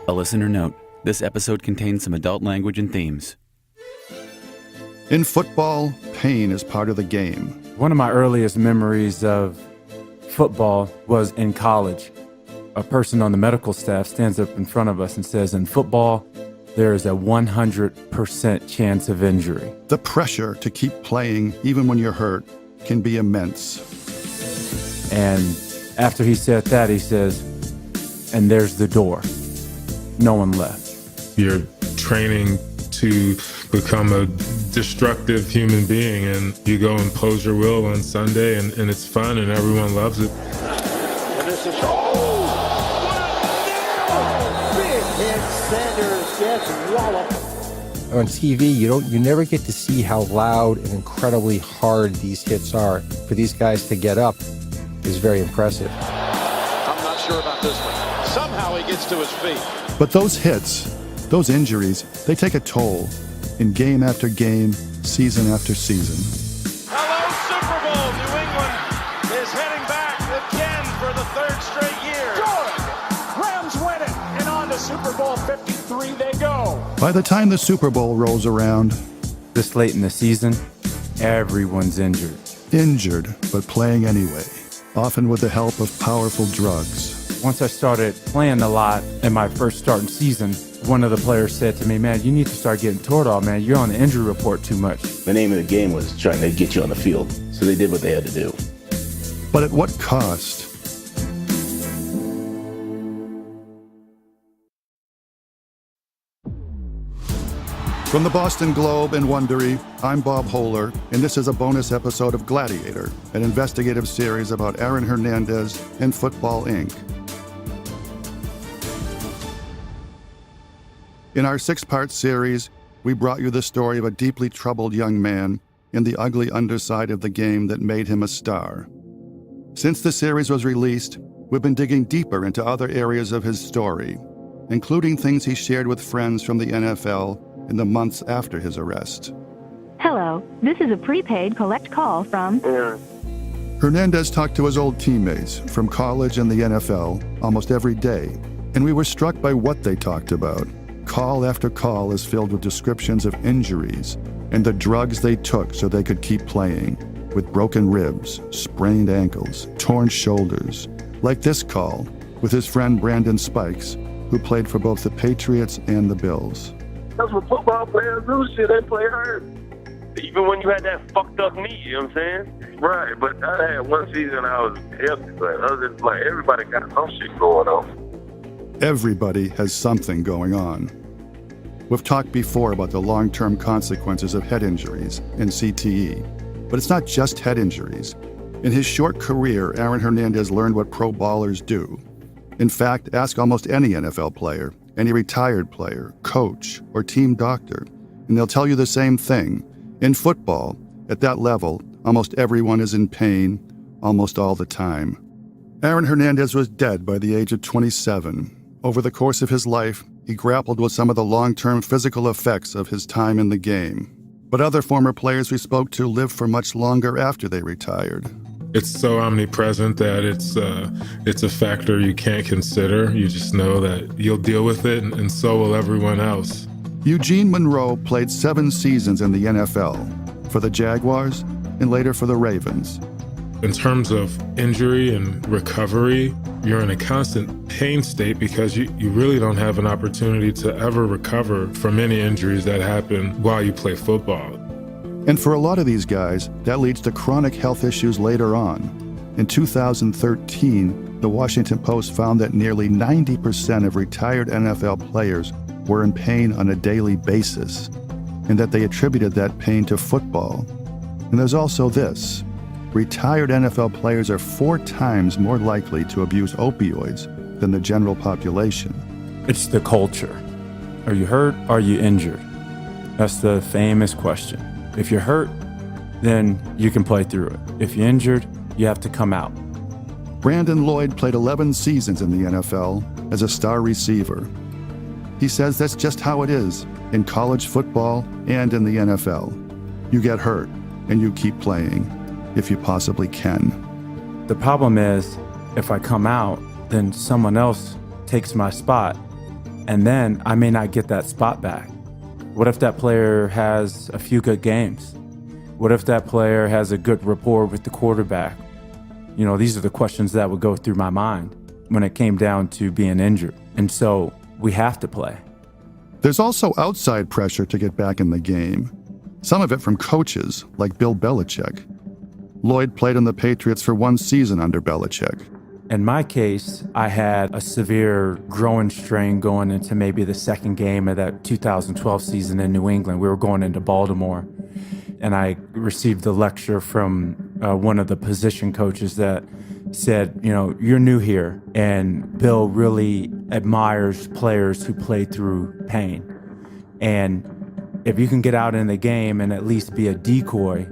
A listener note, this episode contains some adult language and themes. In football, pain is part of the game. One of my earliest memories of football was in college. A person on the medical staff stands up in front of us and says, in football, there is a 100% chance of injury. The pressure to keep playing, even when you're hurt, can be immense. And after he said that, he says, and there's the door. No one left. You're training to become a destructive human being, and you go impose your will on Sunday, and it's fun, and everyone loves it. And this is big hit. Sanders gets walloped. On TV, you never get to see how loud and incredibly hard these hits are. For these guys to get up is very impressive. I'm not sure about this one. Somehow he gets to his feet. But those hits, those injuries, they take a toll in game after game, season after season. Hello, Super Bowl. New England is heading back again for the third straight year. Good. Rams win it, and on to Super Bowl 53 they go. By the time the Super Bowl rolls around, This late in the season, everyone's injured. injured, but playing anyway, often with the help of powerful drugs. Once I started playing a lot in my first starting season, one of the players said to me, man, you need to start getting Toradol, man. You're on the injury report too much. The name of the game was trying to get you on the field, so they did what they had to do. But at what cost? From the Boston Globe and Wondery, I'm Bob Hohler, and this is a bonus episode of Gladiator, an investigative series about Aaron Hernandez and Football, Inc. In our 6-part series, we brought you the story of a deeply troubled young man in the ugly underside of the game that made him a star. Since the series was released, we've been digging deeper into other areas of his story, including things he shared with friends from the NFL in the months after his arrest. Hello, this is a prepaid collect call from... Hernandez talked to his old teammates from college and the NFL almost every day, and we were struck by what they talked about. Call after call is filled with descriptions of injuries and the drugs they took so they could keep playing, with broken ribs, sprained ankles, torn shoulders. Like this call with his friend Brandon Spikes, who played for both the Patriots and the Bills. That's what football players do, shit, they play hurt. Even when you had that fucked up knee, you know what I'm saying? Right, but I had one season I was healthy, but other than like everybody got some shit going on. Everybody has something going on. We've talked before about the long-term consequences of head injuries and CTE, but it's not just head injuries. In his short career, Aaron Hernandez learned what pro ballers do. In fact, ask almost any NFL player, any retired player, coach, or team doctor, and they'll tell you the same thing. In football, at that level, almost everyone is in pain almost all the time. Aaron Hernandez was dead by the age of 27. Over the course of his life, he grappled with some of the long-term physical effects of his time in the game. But other former players we spoke to lived for much longer after they retired. It's so omnipresent that it's a factor you can't consider. You just know that you'll deal with it, and so will everyone else. Eugene Monroe played 7 seasons in the NFL, for the Jaguars and later for the Ravens. In terms of injury and recovery, you're in a constant pain state because you really don't have an opportunity to ever recover from any injuries that happen while you play football. And for a lot of these guys, that leads to chronic health issues later on. In 2013, the Washington Post found that nearly 90% of retired NFL players were in pain on a daily basis, and that they attributed that pain to football. And there's also this. Retired NFL players are 4 times more likely to abuse opioids than the general population. It's the culture. Are you hurt? Are you injured? That's the famous question. If you're hurt, then you can play through it. If you're injured, you have to come out. Brandon Lloyd played 11 seasons in the NFL as a star receiver. He says that's just how it is in college football and in the NFL. You get hurt and you keep playing if you possibly can. The problem is, if I come out, then someone else takes my spot, And then I may not get that spot back. What if that player has a few good games? What if that player has a good rapport with the quarterback? You know, these are the questions that would go through my mind when it came down to being injured. And so we have to play. There's also outside pressure to get back in the game. Some of it from coaches like Bill Belichick. Lloyd played on the Patriots for one season under Belichick. In my case, I had a severe groin strain going into maybe the second game of that 2012 season in New England. We were going into Baltimore, and I received a lecture from one of the position coaches that said, you know, you're new here, and Bill really admires players who play through pain. And if you can get out in the game and at least be a decoy,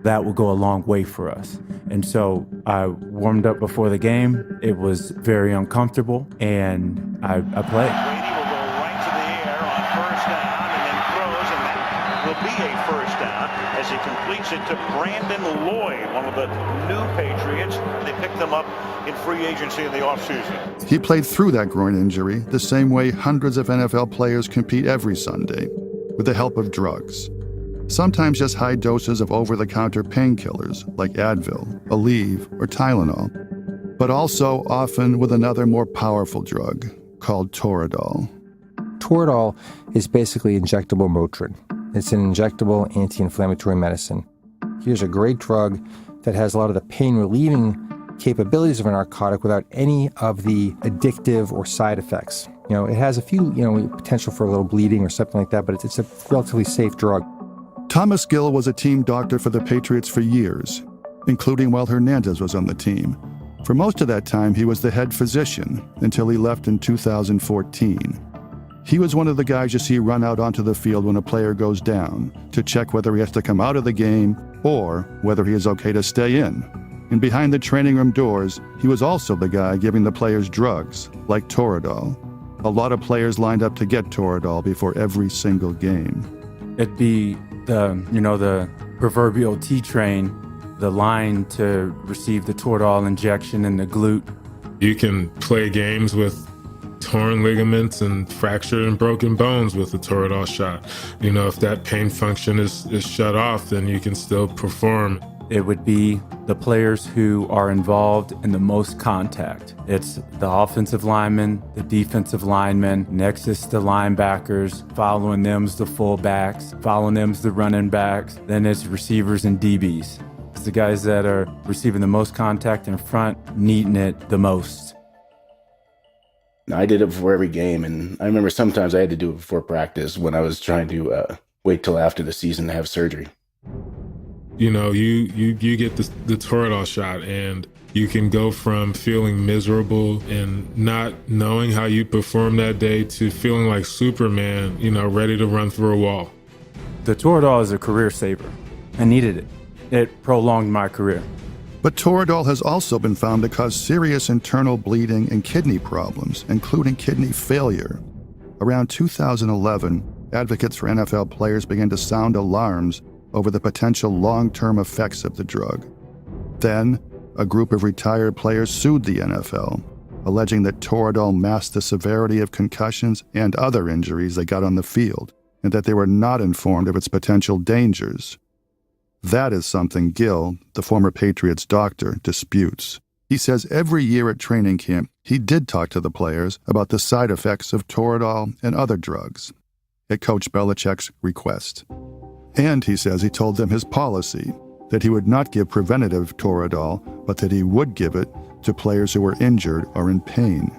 that will go a long way for us. And so I warmed up before the game. It was very uncomfortable, and I played. Brady will go right to the air on first down and then throws, and that will be a first down as he completes it to Brandon Lloyd, one of the new Patriots. They picked them up in free agency in the offseason. He played through that groin injury the same way hundreds of NFL players compete every Sunday, with the help of drugs. Sometimes just high doses of over-the-counter painkillers like Advil, Aleve, or Tylenol, but also often with another more powerful drug called Toradol. Toradol is basically injectable Motrin. It's an injectable anti-inflammatory medicine. Here's a great drug that has a lot of the pain-relieving capabilities of a narcotic without any of the addictive or side effects. You know, it has a few, potential for a little bleeding or something like that, but it's a relatively safe drug. Thomas Gill was a team doctor for the Patriots for years, including while Hernandez was on the team. For most of that time, he was the head physician until he left in 2014. He was one of the guys you see run out onto the field when a player goes down to check whether he has to come out of the game or whether he is okay to stay in. And behind the training room doors, he was also the guy giving the players drugs, like Toradol. A lot of players lined up to get Toradol before every single game. It'd be the proverbial T-train, the line to receive the Toradol injection in the glute. You can play games with torn ligaments and fractured and broken bones with the Toradol shot. You know, if that pain function is shut off, then you can still perform. It would be the players who are involved in the most contact. It's the offensive linemen, the defensive linemen, next is the linebackers, following them's the fullbacks, following them's the running backs, then it's receivers and DBs. It's the guys that are receiving the most contact in front, needing it the most. I did it before every game, and I remember sometimes I had to do it before practice when I was trying to wait till after the season to have surgery. You know, you get the Toradol shot, and you can go from feeling miserable and not knowing how you perform that day to feeling like Superman, ready to run through a wall. The Toradol is a career saver. I needed it. It prolonged my career. But Toradol has also been found to cause serious internal bleeding and kidney problems, including kidney failure. Around 2011, advocates for NFL players began to sound alarms over the potential long-term effects of the drug. Then, a group of retired players sued the NFL, alleging that Toradol masked the severity of concussions and other injuries they got on the field, and that they were not informed of its potential dangers. That is something Gill, the former Patriots doctor, disputes. He says every year at training camp, he did talk to the players about the side effects of Toradol and other drugs, at Coach Belichick's request. And he says he told them his policy, that he would not give preventative Toradol, but that he would give it to players who were injured or in pain.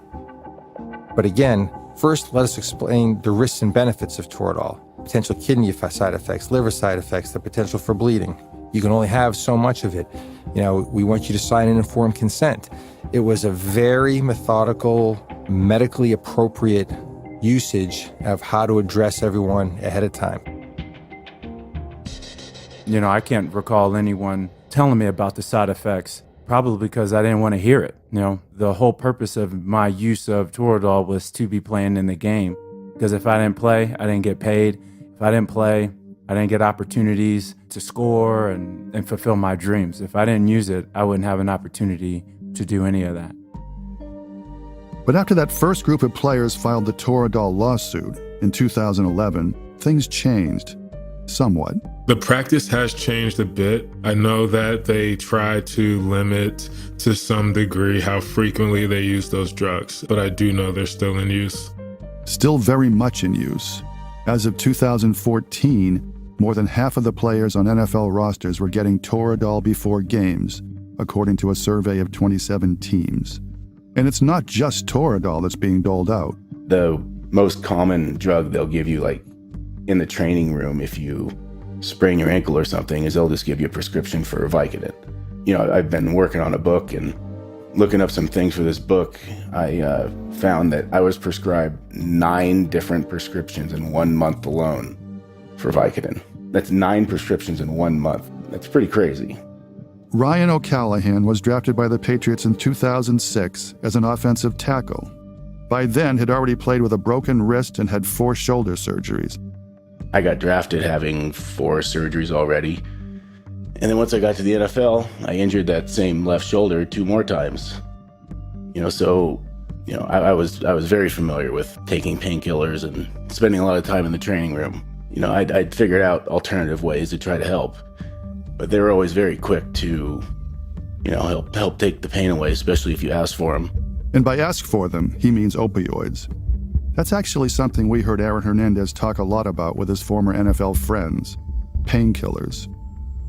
But again, first let us explain the risks and benefits of Toradol. Potential kidney side effects, liver side effects, the potential for bleeding. You can only have so much of it. We want you to sign an informed consent. It was a very methodical, medically appropriate usage of how to address everyone ahead of time. I can't recall anyone telling me about the side effects, probably because I didn't want to hear it. The whole purpose of my use of Toradol was to be playing in the game. Because if I didn't play, I didn't get paid. If I didn't play, I didn't get opportunities to score and fulfill my dreams. If I didn't use it, I wouldn't have an opportunity to do any of that. But after that first group of players filed the Toradol lawsuit in 2011, things changed somewhat. The practice has changed a bit. I know that they try to limit to some degree how frequently they use those drugs, but I do know they're still in use. Still very much in use. As of 2014, more than half of the players on NFL rosters were getting Toradol before games, according to a survey of 27 teams. And it's not just Toradol that's being doled out. The most common drug they'll give you, like in the training room, if you sprain your ankle or something, is they'll just give you a prescription for Vicodin. You know, I've been working on a book and looking up some things for this book. I found that I was prescribed 9 different prescriptions in 1 month alone for Vicodin. That's 9 prescriptions in 1 month. That's pretty crazy. Ryan O'Callahan was drafted by the Patriots in 2006 as an offensive tackle. By then, had already played with a broken wrist and had 4 shoulder surgeries. I got drafted having 4 surgeries already. And then once I got to the NFL, I injured that same left shoulder 2 more times. I was very familiar with taking painkillers and spending a lot of time in the training room. I'd figured out alternative ways to try to help. But they were always very quick to, help take the pain away, especially if you ask for them. And by ask for them, he means opioids. That's actually something we heard Aaron Hernandez talk a lot about with his former NFL friends, painkillers.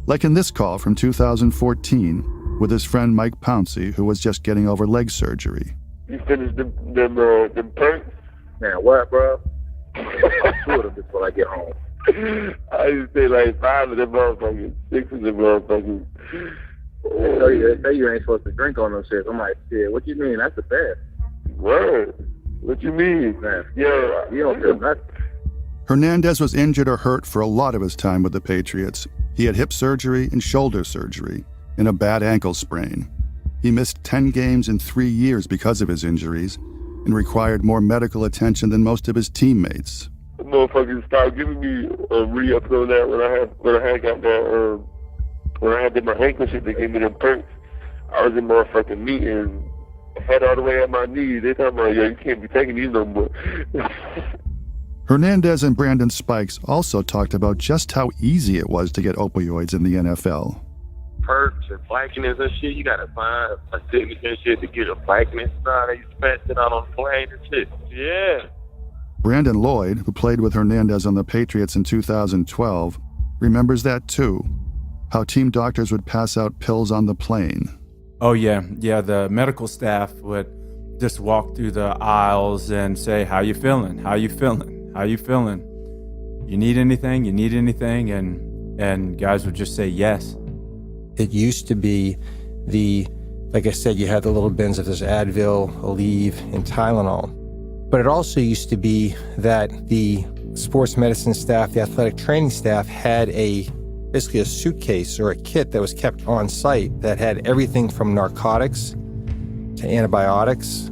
Like in this call from 2014 with his friend Mike Pouncey, who was just getting over leg surgery. You finished them perks? Man, what, bro? 2 of them before I get home. I used to say like 5 of them motherfuckers, 6 of them motherfuckers. They say you ain't supposed to drink on those shit. I'm like, shit, what you mean? That's the best. Word. What you mean? Man, yeah. You don't feel nothing. Hernandez was injured or hurt for a lot of his time with the Patriots. He had hip surgery and shoulder surgery and a bad ankle sprain. He missed 10 games in 3 years because of his injuries and required more medical attention than most of his teammates. The motherfuckers started giving me a re-ups on that when I had did my ankle shit. They gave me them perks. I was in motherfucking meeting, head all the way at my knees. They talking about, yo, you can't be taking these no more. Hernandez and Brandon Spikes also talked about just how easy it was to get opioids in the NFL. Perks and Vicodins and shit, you gotta find a signature and shit to get a Vicodin. They used to pass it out on the plane and shit. Yeah. Brandon Lloyd, who played with Hernandez on the Patriots in 2012, remembers that too, how team doctors would pass out pills on the plane. Oh, yeah. Yeah, the medical staff would just walk through the aisles and say, how you feeling? How you feeling? How you feeling? You need anything? You need anything? And guys would just say yes. It used to be like I said, you had the little bins of this Advil, Aleve, and Tylenol. But it also used to be that the sports medicine staff, the athletic training staff, had basically a suitcase or a kit that was kept on site that had everything from narcotics to antibiotics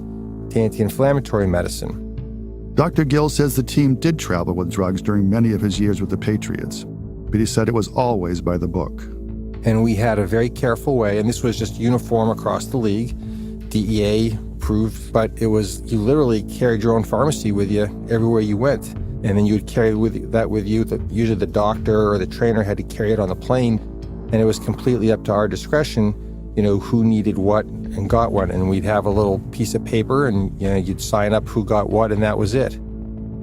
to anti-inflammatory medicine. Dr. Gill says the team did travel with drugs during many of his years with the Patriots, but he said it was always by the book. And we had a very careful way, and this was just uniform across the league, DEA approved, but it was, you literally carried your own pharmacy with you everywhere you went. And then you would carry that with you. Usually the doctor or the trainer had to carry it on the plane, and it was completely up to our discretion, who needed what and got what. And we'd have a little piece of paper, and you'd sign up who got what, and that was it.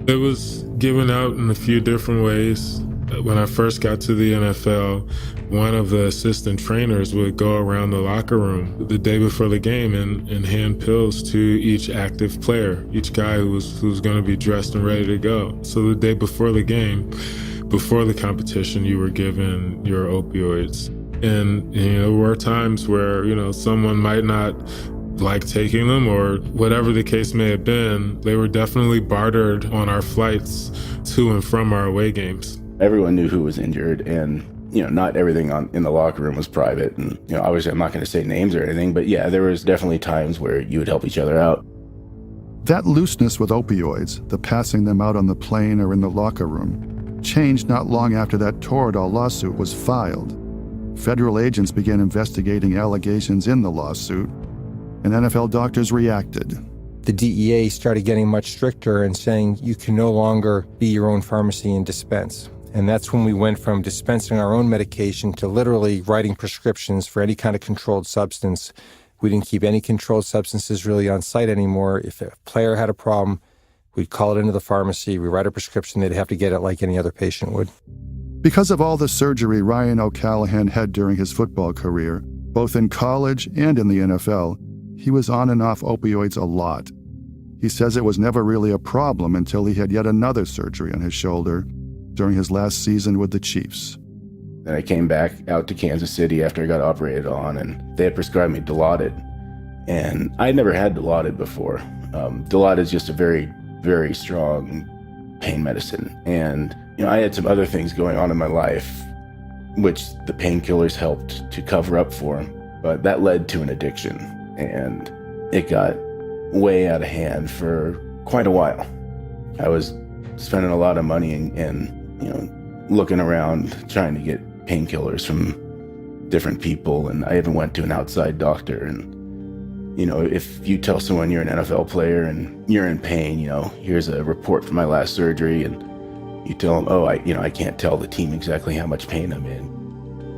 It was given out in a few different ways. When I first got to the NFL, one of the assistant trainers would go around the locker room the day before the game and hand pills to each active player, each guy who's going to be dressed and ready to go. So the day before the game, before the competition, you were given your opioids. And there were times where, someone might not like taking them or whatever the case may have been. They were definitely bartered on our flights to and from our away games. Everyone knew who was injured, and not everything in the locker room was private. And obviously I'm not going to say names or anything, but yeah, there was definitely times where you would help each other out. That looseness with opioids, the passing them out on the plane or in the locker room, changed not long after that Toradol lawsuit was filed. Federal agents began investigating allegations in the lawsuit, and NFL doctors reacted. the DEA started getting much stricter and saying you can no longer be your own pharmacy and dispense. And that's when we went from dispensing our own medication to literally writing prescriptions for any kind of controlled substance. We didn't keep any controlled substances really on site anymore. If a player had a problem, we'd call it into the pharmacy, we write a prescription, they'd have to get it like any other patient would. Because of all the surgery Ryan O'Callahan had during his football career, both in college and in the NFL, he was on and off opioids a lot. He says it was never really a problem until he had yet another surgery on his shoulder during his last season with the Chiefs. Then I came back out to Kansas City after I got operated on, and they had prescribed me Dilaudid. And I'd never had Dilaudid before. Dilaudid is just a very, very strong pain medicine. And, I had some other things going on in my life, which the painkillers helped to cover up for. But that led to an addiction, and it got way out of hand for quite a while. I was spending a lot of money and looking around trying to get painkillers from different people, and I even went to an outside doctor. And if you tell someone you're an NFL player and you're in pain, here's a report from my last surgery, and you tell them, I can't tell the team exactly how much pain I'm in.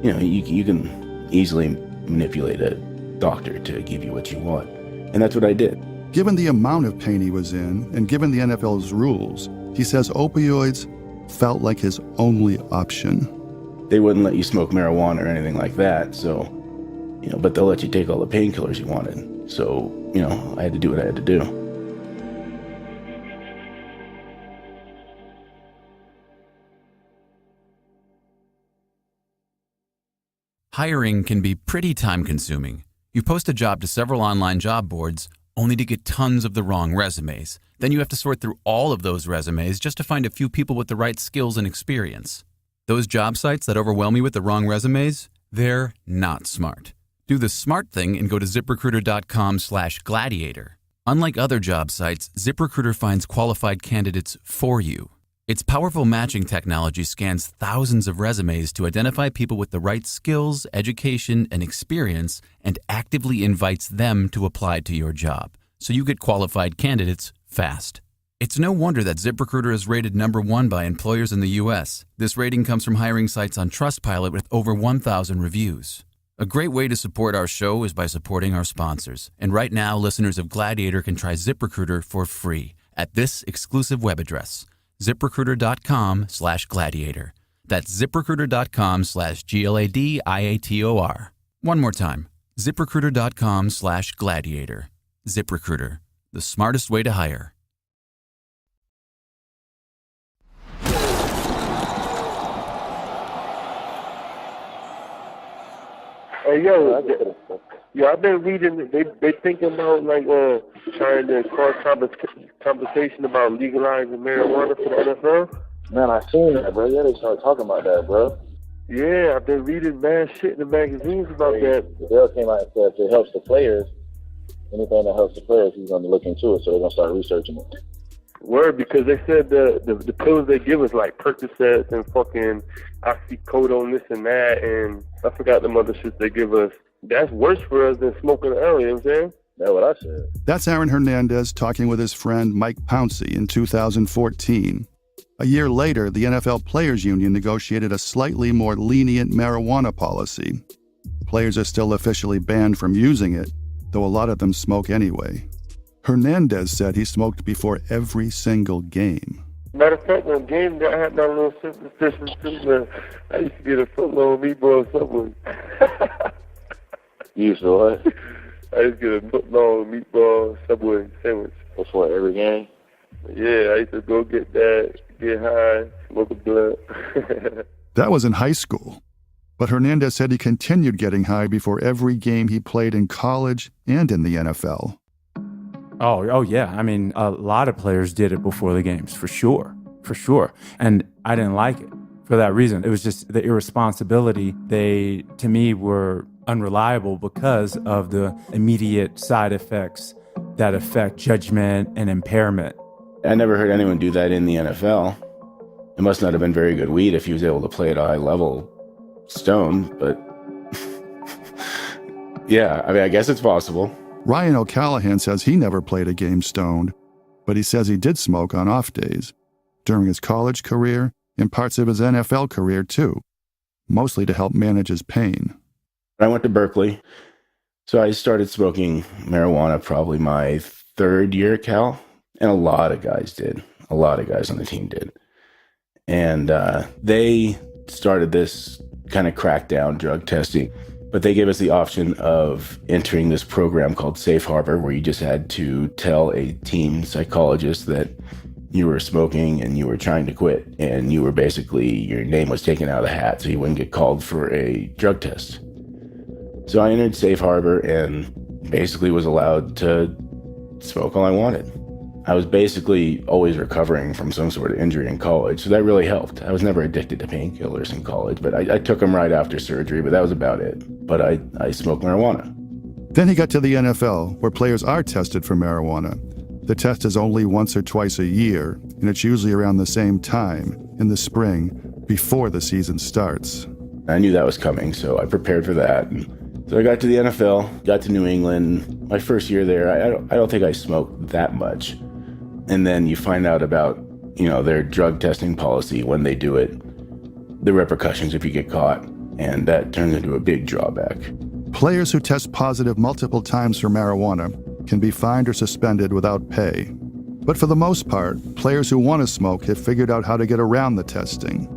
You can easily manipulate a doctor to give you what you want, and that's what I did. Given the amount of pain he was in, and given the NFL's rules, he says opioids felt like his only option. They wouldn't let you smoke marijuana or anything like that, so, but they'll let you take all the painkillers you wanted. So, I had to do what I had to do. Hiring can be pretty time-consuming. You post a job to several online job boards only to get tons of the wrong resumes. Then you have to sort through all of those resumes just to find a few people with the right skills and experience. Those job sites that overwhelm you with the wrong resumes, they're not smart. Do the smart thing and go to ZipRecruiter.com/gladiator. Unlike other job sites, ZipRecruiter finds qualified candidates for you. Its powerful matching technology scans thousands of resumes to identify people with the right skills, education, and experience, and actively invites them to apply to your job, so you get qualified candidates fast. It's no wonder that ZipRecruiter is rated #1 by employers in the U.S. This rating comes from hiring sites on Trustpilot with over 1,000 reviews. A great way to support our show is by supporting our sponsors. And right now, listeners of Gladiator can try ZipRecruiter for free at this exclusive web address, ZipRecruiter.com/gladiator. That's ZipRecruiter.com/gladiator. One more time, ZipRecruiter.com/gladiator. ZipRecruiter, the smartest way to hire. Hey, I've been reading. They thinking about trying to cause conversation about legalizing marijuana for the NFL. Man, I seen that, bro. Yeah, they started talking about that, bro. Yeah, I've been reading mad shit in the magazines about that. The bill came out and said if it helps the players, anything that helps the players, he's going to look into it. So they're going to start researching it. Word, because they said the pills they give us like Percocets and fucking oxycodone, this and that, and I forgot the other shit they give us. That's worse for us than smoking L, you know what I'm saying? That's what I said. That's Aaron Hernandez talking with his friend Mike Pouncey in 2014. A year later, the NFL Players Union negotiated a slightly more lenient marijuana policy. Players are still officially banned from using it, though a lot of them smoke anyway. Hernandez said he smoked before every single game. Matter of fact, on game day, I had my little superstition too. I used to get a footlong meatball Subway. You used to what? I used to get a footlong meatball Subway sandwich. Before every game? Yeah, I used to go get that, get high, smoke a blunt. That was in high school. But Hernandez said he continued getting high before every game he played in college and in the NFL. Oh yeah. I mean, a lot of players did it before the games, for sure. And I didn't like it for that reason. It was just the irresponsibility. They, to me, were unreliable because of the immediate side effects that affect judgment and impairment. I never heard anyone do that in the NFL. It must not have been very good weed if he was able to play at a high level stoned, but yeah, I mean, I guess it's possible. Ryan O'Callahan says he never played a game stoned, but he says he did smoke on off days, during his college career and parts of his NFL career too, mostly to help manage his pain. I went to Berkeley, so I started smoking marijuana probably my third year at Cal, and a lot of guys did. A lot of guys on the team did. And they started this kind of crackdown drug testing, but they gave us the option of entering this program called Safe Harbor, where you just had to tell a team psychologist that you were smoking and you were trying to quit, and you were basically, your name was taken out of the hat so you wouldn't get called for a drug test. So I entered Safe Harbor and basically was allowed to smoke all I wanted. I was basically always recovering from some sort of injury in college, so that really helped. I was never addicted to painkillers in college, but I took them right after surgery, but that was about it. But I smoked marijuana. Then he got to the NFL, where players are tested for marijuana. The test is only once or twice a year, and it's usually around the same time, in the spring, before the season starts. I knew that was coming, so I prepared for that. And so I got to the NFL, got to New England. My first year there, I don't think I smoked that much. And then you find out about, their drug testing policy when they do it, the repercussions if you get caught, and that turns into a big drawback. Players who test positive multiple times for marijuana can be fined or suspended without pay. But for the most part, players who want to smoke have figured out how to get around the testing.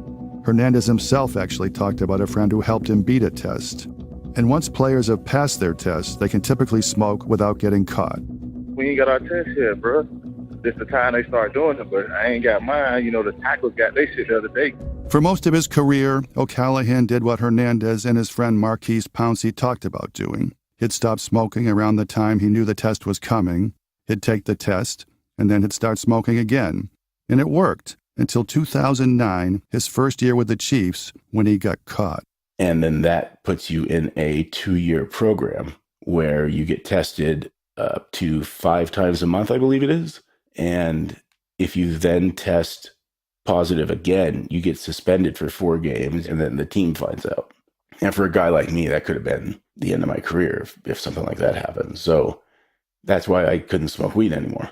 Hernandez himself actually talked about a friend who helped him beat a test. And once players have passed their test, they can typically smoke without getting caught. We ain't got our test yet, bro. This the time they start doing it, but I ain't got mine. The tackles got their shit the other day. For most of his career, O'Callahan did what Hernandez and his friend Marquise Pouncey talked about doing. He'd stop smoking around the time he knew the test was coming. He'd take the test, and then he'd start smoking again. And it worked until 2009, his first year with the Chiefs, when he got caught. And then that puts you in a 2-year program where you get tested up to 5 times a month, I believe it is. And if you then test positive again, you get suspended for 4 games, and then the team finds out. And for a guy like me, that could have been the end of my career if something like that happened. So that's why I couldn't smoke weed anymore,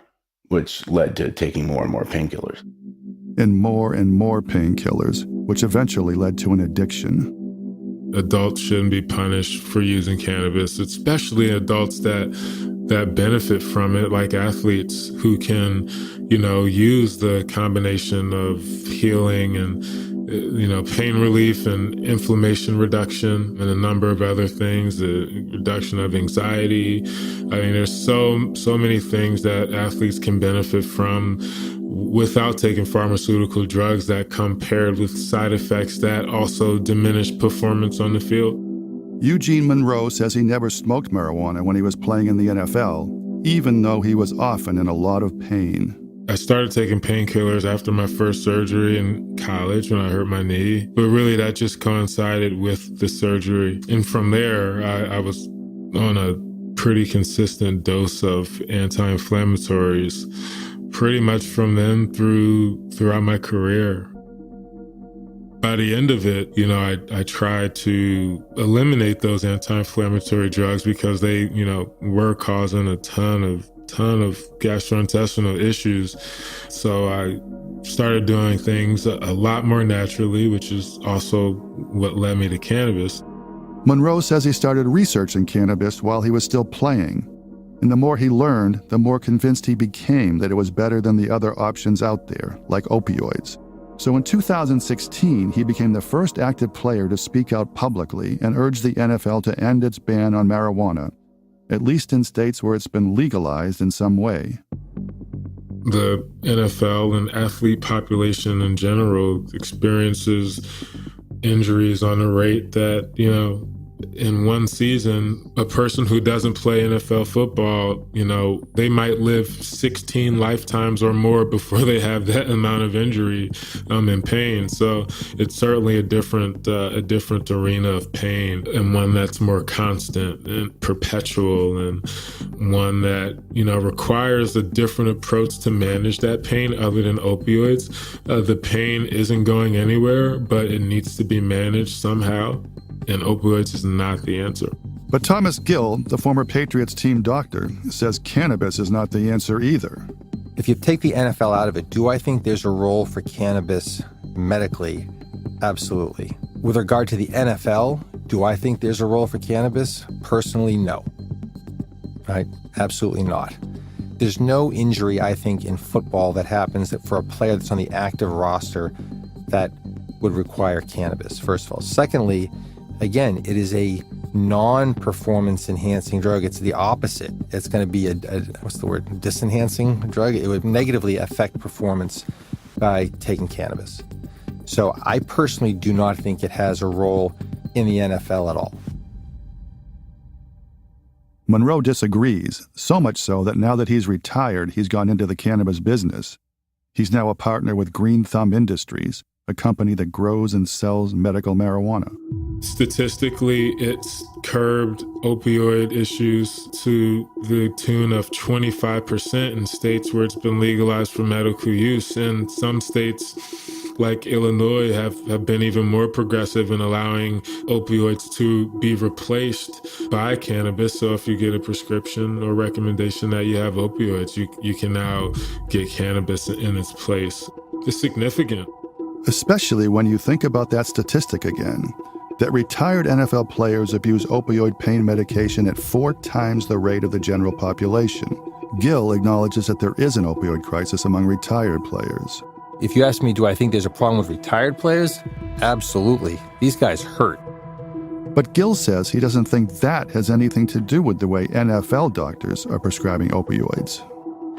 which led to taking more and more painkillers. And more painkillers, which eventually led to an addiction. Adults shouldn't be punished for using cannabis, especially adults that benefit from it, like athletes who can, use the combination of healing and, pain relief and inflammation reduction and a number of other things, the reduction of anxiety. There's so many things that athletes can benefit from without taking pharmaceutical drugs that come paired with side effects that also diminish performance on the field. Eugene Monroe says he never smoked marijuana when he was playing in the NFL, even though he was often in a lot of pain. I started taking painkillers after my first surgery in college when I hurt my knee, but really that just coincided with the surgery. And from there, I was on a pretty consistent dose of anti-inflammatories pretty much from then throughout my career. By the end of it, I tried to eliminate those anti-inflammatory drugs because they, were causing a ton of gastrointestinal issues. So I started doing things a lot more naturally, which is also what led me to cannabis. Monroe says he started researching cannabis while he was still playing. And the more he learned, the more convinced he became that it was better than the other options out there, like opioids. So in 2016, he became the first active player to speak out publicly and urge the NFL to end its ban on marijuana, at least in states where it's been legalized in some way. The NFL and athlete population in general experiences injuries on a rate that, in one season, a person who doesn't play NFL football, they might live 16 lifetimes or more before they have that amount of injury and pain. So it's certainly a different arena of pain, and one that's more constant and perpetual, and one that, requires a different approach to manage that pain other than opioids. The pain isn't going anywhere, but it needs to be managed somehow. and opioids is not the answer. But Thomas Gill, the former Patriots team doctor, says cannabis is not the answer either. If you take the NFL out of it, do I think there's a role for cannabis medically? Absolutely. With regard to the NFL, do I think there's a role for cannabis? Personally, no. Right? Absolutely not. There's no injury, I think, in football that happens that for a player that's on the active roster that would require cannabis, first of all. Secondly, again, it is a non-performance enhancing drug. It's the opposite. It's going to be a disenhancing drug. It would negatively affect performance by taking cannabis. So I personally do not think it has a role in the NFL at all. Monroe disagrees, so much so that now that he's retired, he's gone into the cannabis business. He's now a partner with Green Thumb Industries, a company that grows and sells medical marijuana. Statistically, it's curbed opioid issues to the tune of 25% in states where it's been legalized for medical use. And some states, like Illinois, have been even more progressive in allowing opioids to be replaced by cannabis. So if you get a prescription or recommendation that you have opioids, you can now get cannabis in its place. It's significant. Especially when you think about that statistic again, that retired NFL players abuse opioid pain medication at 4 times the rate of the general population. Gill acknowledges that there is an opioid crisis among retired players. If you ask me, do I think there's a problem with retired players? Absolutely. These guys hurt. But Gill says he doesn't think that has anything to do with the way NFL doctors are prescribing opioids.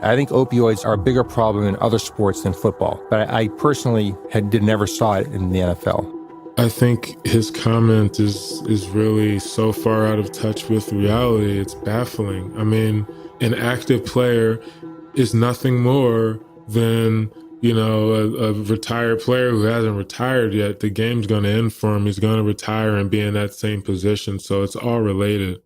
I think opioids are a bigger problem in other sports than football, but I personally never saw it in the NFL. I think his comment is really so far out of touch with reality. It's baffling. I mean, an active player is nothing more than, a retired player who hasn't retired yet. The game's going to end for him. He's going to retire and be in that same position. So it's all related.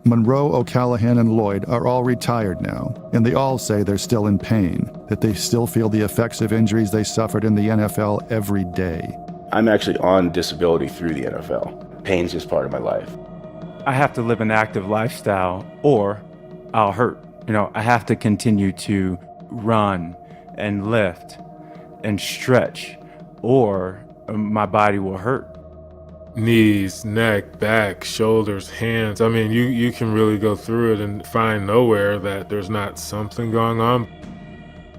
Monroe, O'Callaghan, and Lloyd are all retired now, and they all say they're still in pain, that they still feel the effects of injuries they suffered in the NFL every day. I'm actually on disability through the NFL. Pain's just part of my life. I have to live an active lifestyle or I'll hurt. I have to continue to run and lift and stretch or my body will hurt. Knees, neck, back, shoulders, hands. I mean, you can really go through it and find nowhere that there's not something going on.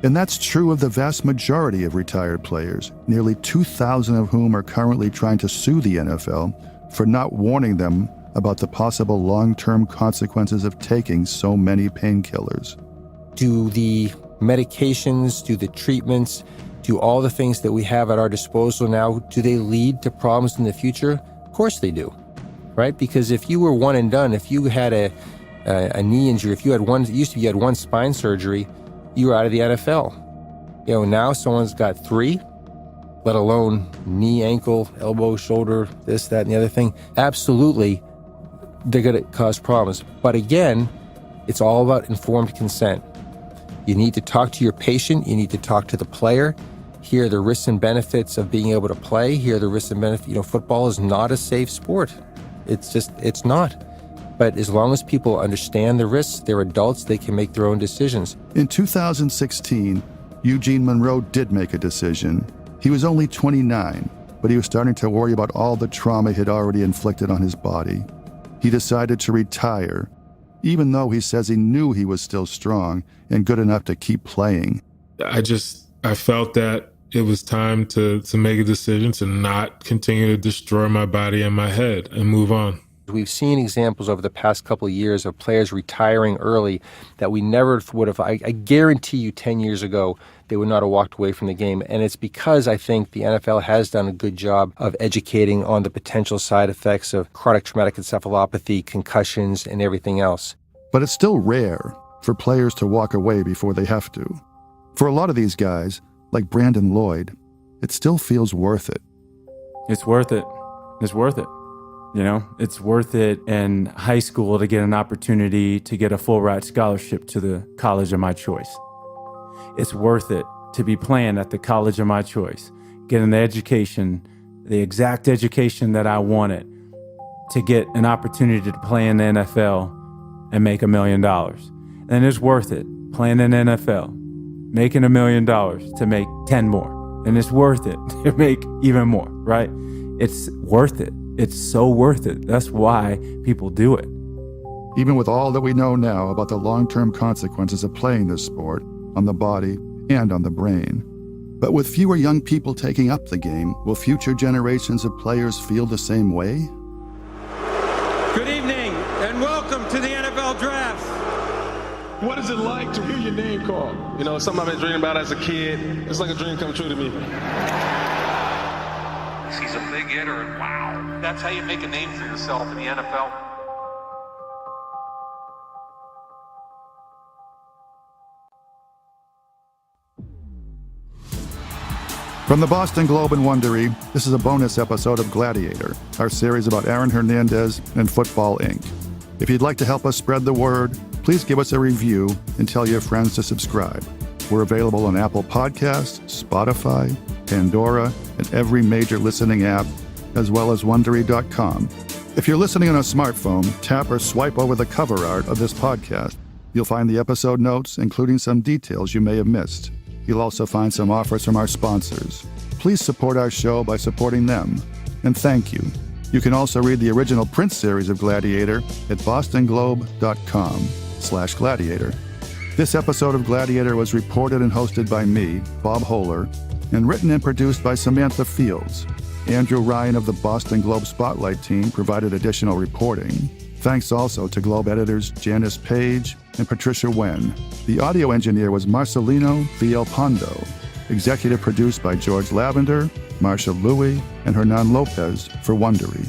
And that's true of the vast majority of retired players, nearly 2,000 of whom are currently trying to sue the NFL for not warning them about the possible long-term consequences of taking so many painkillers. Do the medications, do the treatments, do all the things that we have at our disposal now, do they lead to problems in the future? Of course they do, right? Because if you were one and done, if you had a knee injury, if you had you had one spine surgery, you were out of the NFL. Now someone's got 3, let alone knee, ankle, elbow, shoulder, this, that, and the other thing. Absolutely, they're going to cause problems. But again, it's all about informed consent. You need to talk to your patient. You need to talk to the player. Here are the risks and benefits of being able to play. Here are the risks and benefits. Football is not a safe sport. It's not. But as long as people understand the risks, they're adults, they can make their own decisions. In 2016, Eugene Monroe did make a decision. He was only 29, but he was starting to worry about all the trauma he'd already inflicted on his body. He decided to retire, even though he says he knew he was still strong and good enough to keep playing. I felt that it was time to make a decision to not continue to destroy my body and my head and move on. We've seen examples over the past couple of years of players retiring early that we never would have. I guarantee you 10 years ago, they would not have walked away from the game. And it's because I think the NFL has done a good job of educating on the potential side effects of chronic traumatic encephalopathy, concussions, and everything else. But it's still rare for players to walk away before they have to. For a lot of these guys, like Brandon Lloyd, it still feels worth it. It's worth it. It's worth it. It's worth it in high school to get an opportunity to get a full ride scholarship to the college of my choice. It's worth it to be playing at the college of my choice, getting the education, the exact education that I wanted, to get an opportunity to play in the NFL and make $1 million. And it's worth it playing in the NFL, making $1 million to make 10 more. And it's worth it to make even more, right? It's worth it. It's so worth it. That's why people do it. Even with all that we know now about the long-term consequences of playing this sport on the body and on the brain. But with fewer young people taking up the game, will future generations of players feel the same way? Good evening and welcome to the NFL Draft. What is it like to hear your name called? You know, something I've been dreaming about as a kid. It's like a dream come true to me. He's a big hitter, and wow, that's how you make a name for yourself in the NFL. From the Boston Globe and Wondery, this is a bonus episode of Gladiator, our series about Aaron Hernandez and Football Inc. If you'd like to help us spread the word, please give us a review and tell your friends to subscribe. We're available on Apple Podcasts, Spotify, Pandora, and every major listening app, as well as Wondery.com. If you're listening on a smartphone, tap or swipe over the cover art of this podcast. You'll find the episode notes, including some details you may have missed. You'll also find some offers from our sponsors. Please support our show by supporting them. And thank you. You can also read the original print series of Gladiator at bostonglobe.com/gladiator. This episode of Gladiator was reported and hosted by me, Bob Hohler, and written and produced by Samantha Fields. Andrew Ryan of the Boston Globe Spotlight team provided additional reporting. Thanks also to Globe editors Janice Page and Patricia Wen. The audio engineer was Marcelino Villalpando. Executive produced by George Lavender, Marsha Louie, and Hernan Lopez for Wondery.